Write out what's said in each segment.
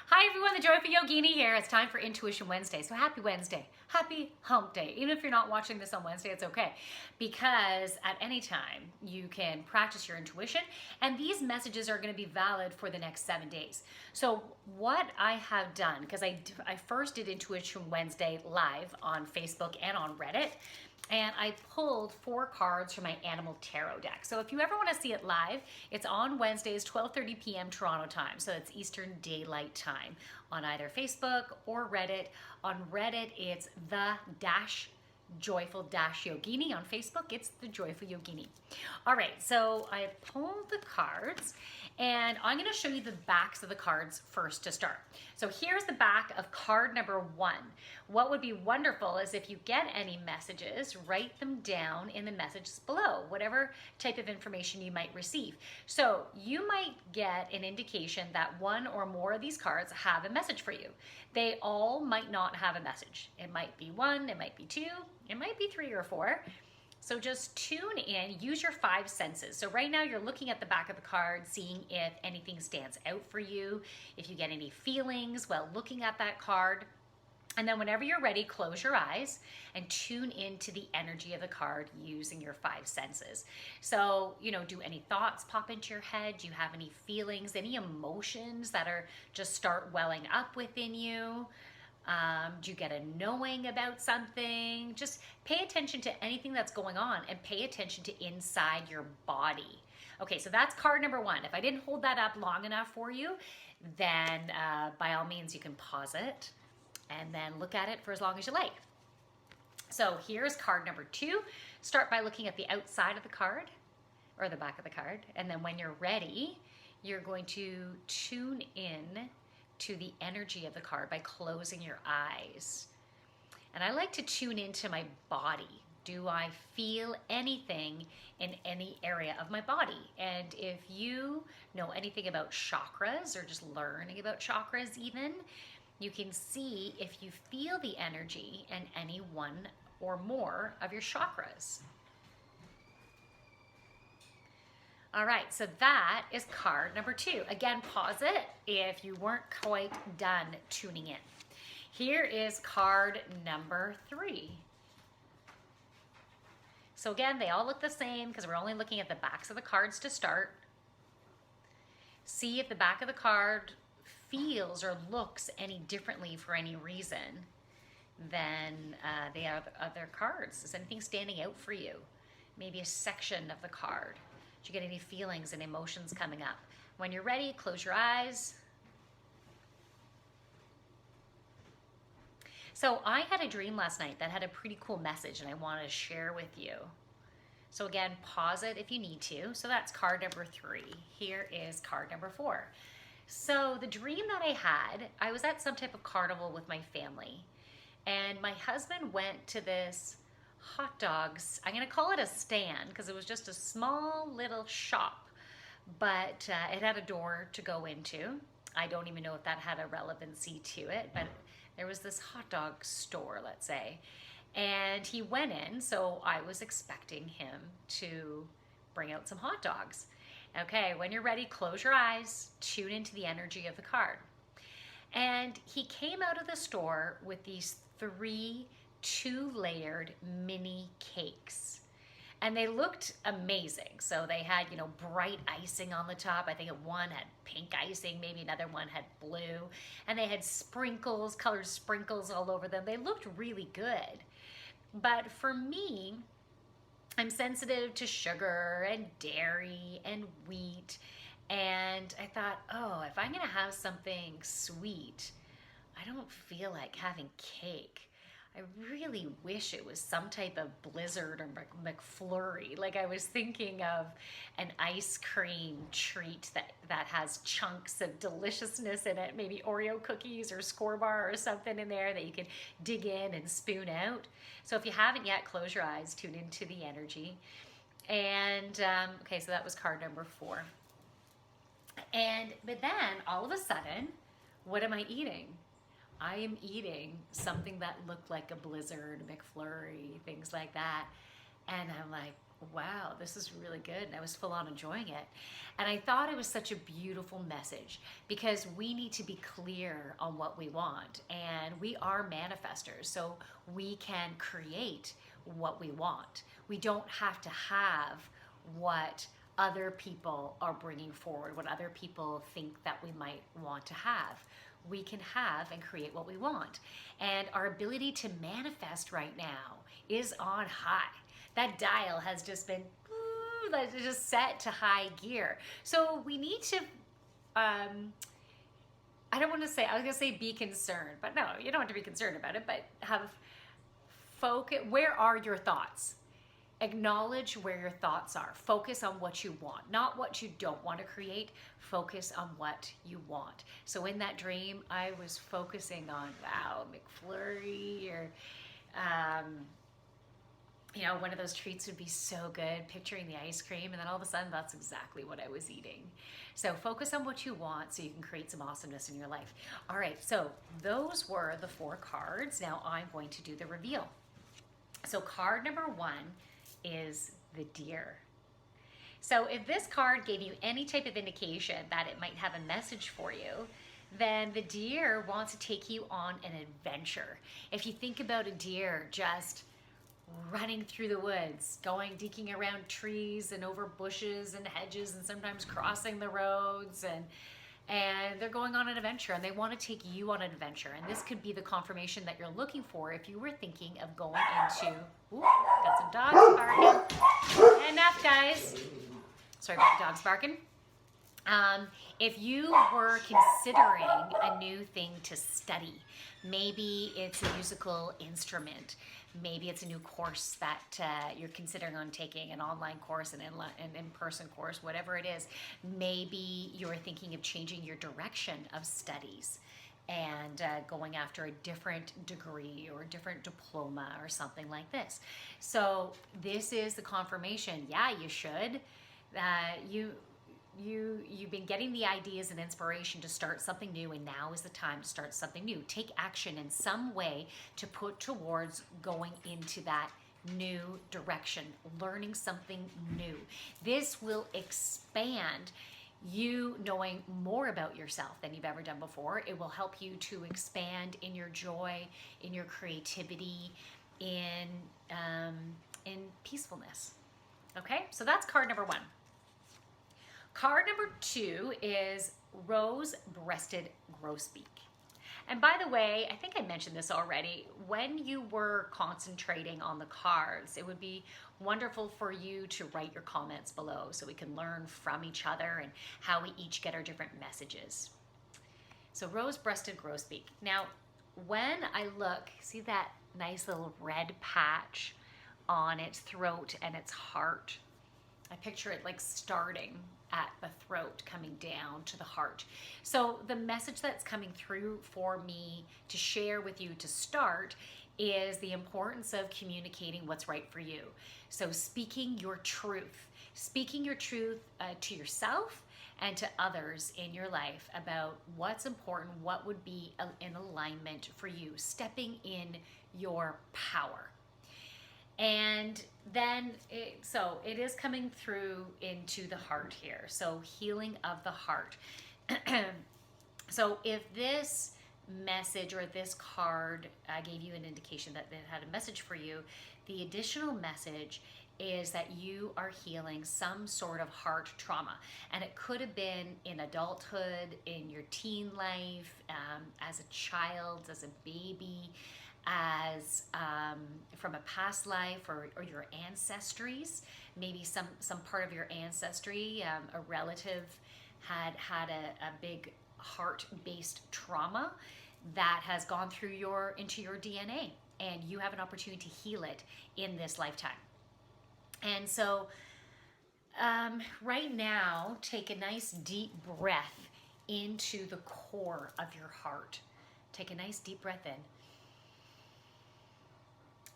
Hi everyone, the Joyful Yogini here. It's time for Intuition Wednesday. So happy Wednesday. Happy hump day. Even if you're not watching this on Wednesday, it's okay. Because at any time you can practice your intuition and these messages are going to be valid for the next 7 days. So what I have done, because I first did Intuition Wednesday live on Facebook and on Reddit, and I pulled 4 cards from my Animal Tarot deck. So if you ever want to see it live, it's on Wednesdays, 12:30 p.m. Toronto time. So it's Eastern Daylight Time on either Facebook or Reddit. On Reddit, it's Joyful Yogini. On Facebook, it's the Joyful Yogini. All right, so I pulled the cards and I'm going to show you the backs of the cards first to start. So here's the back of card number 1. What would be wonderful is if you get any messages, write them down in the messages below, whatever type of information you might receive. So you might get an indication that one or more of these cards have a message for you. They all might not have a message. It might be 1, it might be 2, it might be 3 or 4. So just tune in, use your 5 senses. So right now you're looking at the back of the card, seeing if anything stands out for you, if you get any feelings while looking at that card. And then whenever you're ready, close your eyes and tune into the energy of the card using your 5 senses. So, do any thoughts pop into your head? Do you have any feelings, any emotions that are just start welling up within you? Do you get a knowing about something? Just pay attention to anything that's going on and pay attention to inside your body. Okay, so that's card number 1. If I didn't hold that up long enough for you, then by all means you can pause it and then look at it for as long as you like. So here's card number 2. Start by looking at the outside of the card or the back of the card. And then when you're ready, you're going to tune in to the energy of the card by closing your eyes. And I like to tune into my body. Do I feel anything in any area of my body? And if you know anything about chakras or just learning about chakras even, you can see if you feel the energy in any one or more of your chakras. All right, so that is card number 2. Again, pause it if you weren't quite done tuning in. Here is card number 3. So again, they all look the same because we're only looking at the backs of the cards to start. See if the back of the card feels or looks any differently for any reason than the other cards. Is anything standing out for you? Maybe a section of the card. Do you get any feelings and emotions coming up? When you're ready, close your eyes. So I had a dream last night that had a pretty cool message and I want to share with you. So again, pause it if you need to. So that's card number 3. Here is card number 4. So the dream that I had, I was at some type of carnival with my family and my husband went to this hot dogs, I'm going to call it a stand because it was just a small little shop, but it had a door to go into. I don't even know if that had a relevancy to it, but there was this hot dog store, let's say, and he went in, so I was expecting him to bring out some hot dogs. Okay, when you're ready, close your eyes, tune into the energy of the card. And he came out of the store with these 3 2-layered mini cakes. And they looked amazing. So they had, bright icing on the top. I think one had pink icing, maybe another one had blue. And they had sprinkles, colored sprinkles all over them. They looked really good. But for me, I'm sensitive to sugar and dairy and wheat. And I thought, if I'm gonna have something sweet, I don't feel like having cake. I really wish it was some type of Blizzard or McFlurry. Like I was thinking of an ice cream treat that has chunks of deliciousness in it, maybe Oreo cookies or Skor bar or something in there that you can dig in and spoon out. So if you haven't yet, close your eyes, tune into the energy. And okay, so that was card number 4. But then all of a sudden, what am I eating? I am eating something that looked like a Blizzard, McFlurry, things like that. And I'm like, wow, this is really good. And I was full on enjoying it. And I thought it was such a beautiful message because we need to be clear on what we want. And we are manifestors, so we can create what we want. We don't have to have what other people are bringing forward, what other people think that we might want to have. We can have and create what we want. And our ability to manifest right now is on high. That dial has just been just set to high gear. So we need to, I don't want to say, I was going to say be concerned, but no, you don't have to be concerned about it, but have focus. Where are your thoughts? Acknowledge where your thoughts are. Focus on what you want, not what you don't want to create. Focus on what you want. So in that dream, I was focusing on, wow, McFlurry, or one of those treats would be so good, picturing the ice cream, and then all of a sudden that's exactly what I was eating. So focus on what you want so you can create some awesomeness in your life. All right, so those were the 4 cards. Now I'm going to do the reveal. So card number 1 is the Deer. So if this card gave you any type of indication that it might have a message for you, then the Deer wants to take you on an adventure. If you think about a deer just running through the woods, deking around trees and over bushes and hedges and sometimes crossing the roads, and they're going on an adventure and they want to take you on an adventure. And this could be the confirmation that you're looking for if you were thinking of going into, got some dogs barking. Enough, guys. Sorry about the dogs barking. If you were considering a new thing to study, maybe it's a musical instrument, maybe it's a new course that you're considering on taking, an online course, an in-person course, whatever it is. Maybe you're thinking of changing your direction of studies and going after a different degree or a different diploma or something like this. So this is the confirmation. Yeah, you should. You've been getting the ideas and inspiration to start something new, and now is the time to start something new. Take action in some way to put towards going into that new direction, learning something new. This will expand you knowing more about yourself than you've ever done before. It will help you to expand in your joy, in your creativity, in peacefulness. Okay, so that's card number 1. Card number 2 is Rose-Breasted Grosbeak. And by the way, I think I mentioned this already, when you were concentrating on the cards, it would be wonderful for you to write your comments below so we can learn from each other and how we each get our different messages. So Rose-Breasted Grosbeak. Now, when I look, see that nice little red patch on its throat and its heart? I picture it like starting at the throat, coming down to the heart. So the message that's coming through for me to share with you to start is the importance of communicating what's right for you. So speaking your truth to yourself and to others in your life about what's important, what would be in alignment for you, stepping in your power. And then, it is coming through into the heart here. So healing of the heart. So if this message or this card gave you an indication that it had a message for you, the additional message is that you are healing some sort of heart trauma. And it could have been in adulthood, in your teen life, as a child, as a baby, as from a past life or your ancestries. Maybe some part of your ancestry, a relative had a big heart-based trauma that has gone through into your DNA, and you have an opportunity to heal it in this lifetime. And so right now, take a nice deep breath into the core of your heart. Take a nice deep breath in.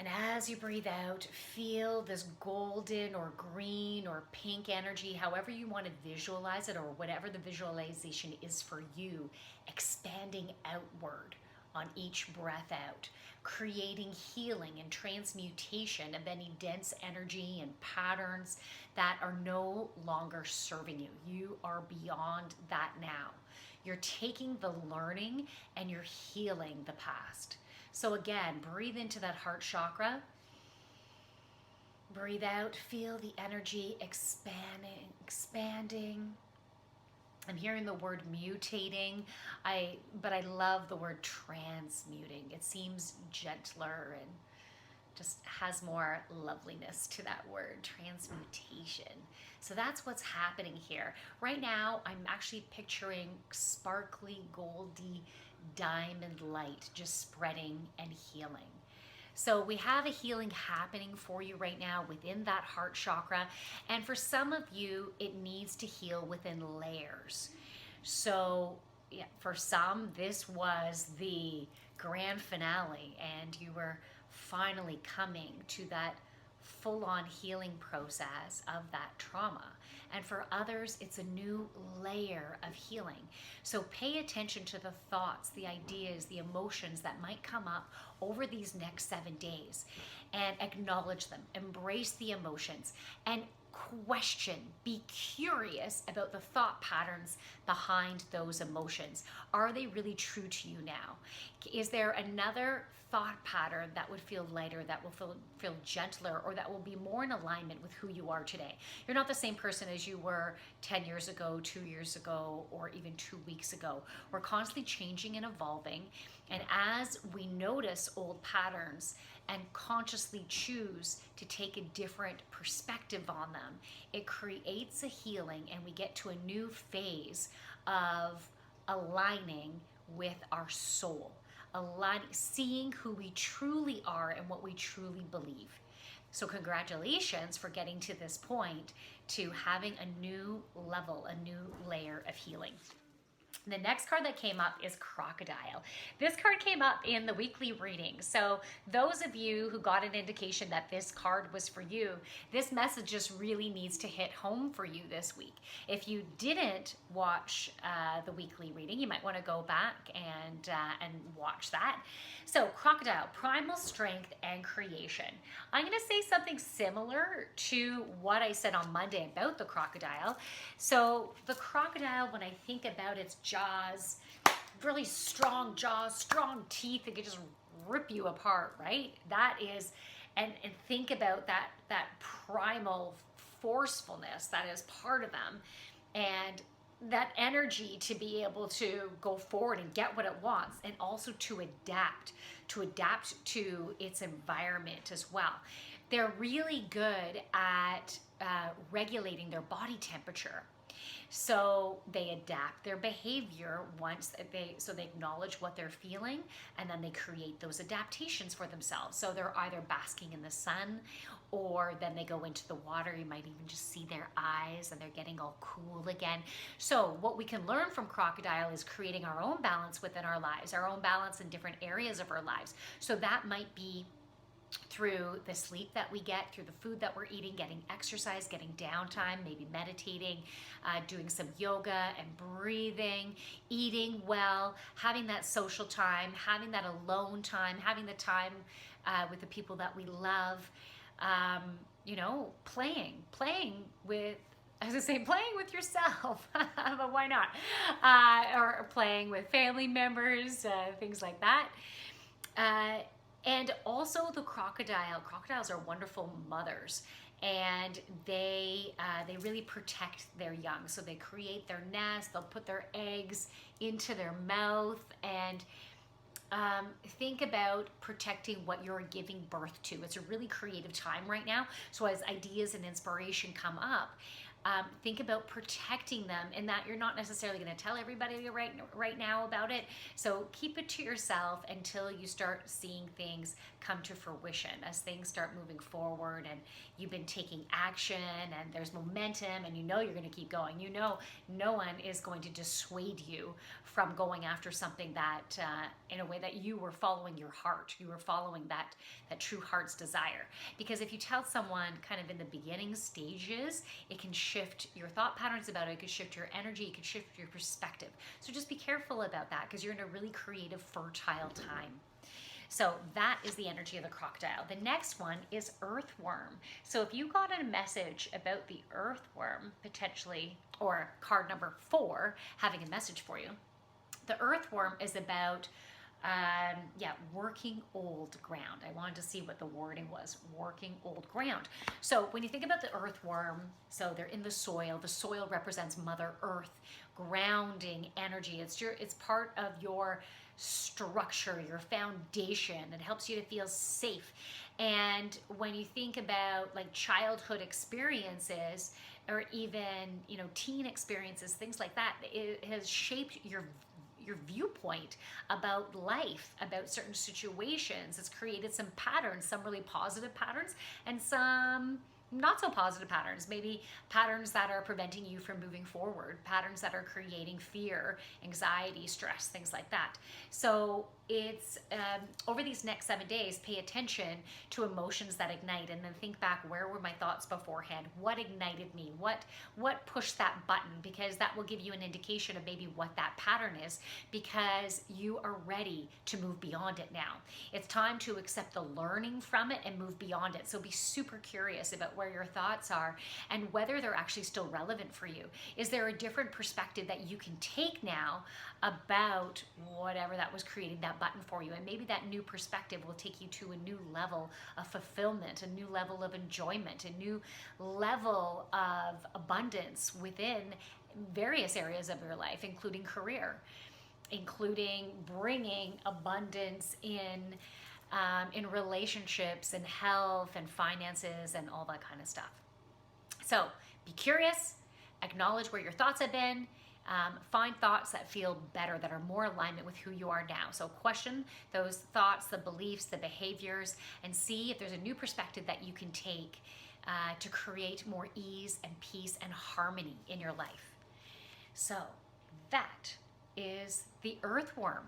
And as you breathe out, feel this golden or green or pink energy, however you want to visualize it or whatever the visualization is for you, expanding outward on each breath out, creating healing and transmutation of any dense energy and patterns that are no longer serving you. You are beyond that now. You're taking the learning and you're healing the past. So again, breathe into that heart chakra. Breathe out, feel the energy expanding. I'm hearing the word mutating, but I love the word transmuting. It seems gentler and just has more loveliness to that word, transmutation. So that's what's happening here. Right now, I'm actually picturing sparkly, goldy, diamond light just spreading and healing. So we have a healing happening for you right now within that heart chakra. And for some of you, it needs to heal within layers. So yeah, for some, this was the grand finale and you were finally coming to that full-on healing process of that trauma. And for others, it's a new layer of healing. So pay attention to the thoughts, the ideas, the emotions that might come up over these next 7 days and acknowledge them, embrace the emotions and question, be curious about the thought patterns behind those emotions. Are they really true to you now? Is there another thought pattern that would feel lighter, that will feel gentler, or that will be more in alignment with who you are today? You're not the same person as you were 10 years ago, 2 years ago, or even 2 weeks ago. We're constantly changing and evolving. And as we notice old patterns and consciously choose to take a different perspective on them, it creates a healing and we get to a new phase of aligning with our soul, seeing who we truly are and what we truly believe. So congratulations for getting to this point, to having a new level, a new layer of healing. The next card that came up is Crocodile. This card came up in the weekly reading. So those of you who got an indication that this card was for you, this message just really needs to hit home for you this week. If you didn't watch the weekly reading, you might want to go back and watch that. So Crocodile, primal strength and creation. I'm going to say something similar to what I said on Monday about the crocodile. So the crocodile, when I think about its jaws, really strong jaws, strong teeth that could just rip you apart, right? That is, and think about that primal forcefulness that is part of them, and that energy to be able to go forward and get what it wants, and also to adapt to its environment as well. They're really good at regulating their body temperature. So they adapt their behavior once they acknowledge what they're feeling, and then they create those adaptations for themselves. So they're either basking in the sun, or then they go into the water. You might even just see their eyes and they're getting all cool again. So what we can learn from crocodile is creating our own balance within our lives, our own balance in different areas of our lives. So that might be through the sleep that we get, through the food that we're eating, getting exercise, getting downtime, maybe meditating, doing some yoga and breathing, eating well, having that social time, having that alone time, having the time with the people that we love, playing with, as I say, playing with yourself, but why not? Or playing with family members, things like that. And also the crocodiles are wonderful mothers, and they really protect their young. So they create their nest, they'll put their eggs into their mouth, and think about protecting what you're giving birth to. It's a really creative time right now. So as ideas and inspiration come up, think about protecting them, and that you're not necessarily going to tell everybody right now about it. So keep it to yourself until you start seeing things come to fruition, as things start moving forward and you've been taking action and there's momentum and you know you're going to keep going. You know no one is going to dissuade you from going after something that in a way that you were following your heart. You were following that true heart's desire. Because if you tell someone kind of in the beginning stages, it can shift your thought patterns about it. It could shift your energy. It could shift your perspective. So just be careful about that because you're in a really creative, fertile time. So that is the energy of the crocodile. The next one is earthworm. So if you got a message about the earthworm, potentially, or card number 4 having a message for you, the earthworm is about working old ground. I wanted to see what the wording was, working old ground. So when you think about the earthworm, so they're in the soil represents Mother Earth, grounding energy. It's part of your structure, your foundation. It helps you to feel safe. And when you think about like childhood experiences or even, teen experiences, things like that, it has shaped your viewpoint about life, about certain situations. It's created some patterns, some really positive patterns and some not so positive patterns, maybe patterns that are preventing you from moving forward, patterns that are creating fear, anxiety, stress, things like that. So it's over these next 7 days, pay attention to emotions that ignite and then think back, where were my thoughts beforehand? What ignited me? What pushed that button? Because that will give you an indication of maybe what that pattern is, because you are ready to move beyond it now. It's time to accept the learning from it and move beyond it. So be super curious about where your thoughts are and whether they're actually still relevant for you. Is there a different perspective that you can take now about whatever that was creating that button for you? And maybe that new perspective will take you to a new level of fulfillment, a new level of enjoyment, a new level of abundance within various areas of your life, including career, including bringing abundance in relationships and health and finances and all that kind of stuff. So be curious, acknowledge where your thoughts have been, find thoughts that feel better, that are more alignment with who you are now. So question those thoughts, the beliefs, the behaviors, and see if there's a new perspective that you can take to create more ease and peace and harmony in your life. So that is the earthworm.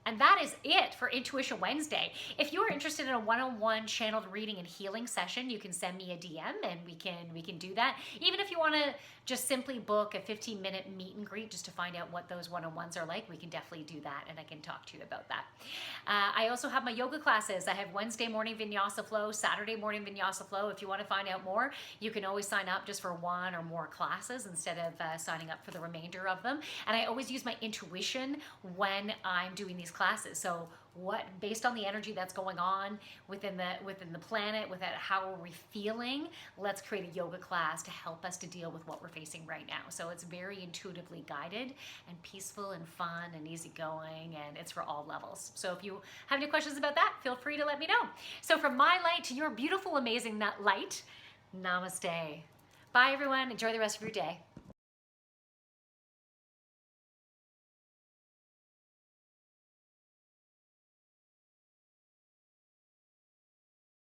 And that is it for Intuition Wednesday. If you are interested in a one-on-one channeled reading and healing session, you can send me a DM and we can do that. Even if you want to just simply book a 15-minute meet and greet just to find out what those one-on-ones are like, we can definitely do that, and I can talk to you about that. I also have my yoga classes. I have Wednesday morning Vinyasa Flow, Saturday morning Vinyasa Flow. If you want to find out more, you can always sign up just for one or more classes instead of signing up for the remainder of them. And I always use my intuition when I'm doing these classes. So based on the energy that's going on within the planet, with how are we feeling, let's create a yoga class to help us to deal with what we're facing right now. So it's very intuitively guided and peaceful and fun and easygoing, and it's for all levels. So if you have any questions about that, feel free to let me know. So from my light to your beautiful, amazing light, namaste. Bye everyone, enjoy the rest of your day.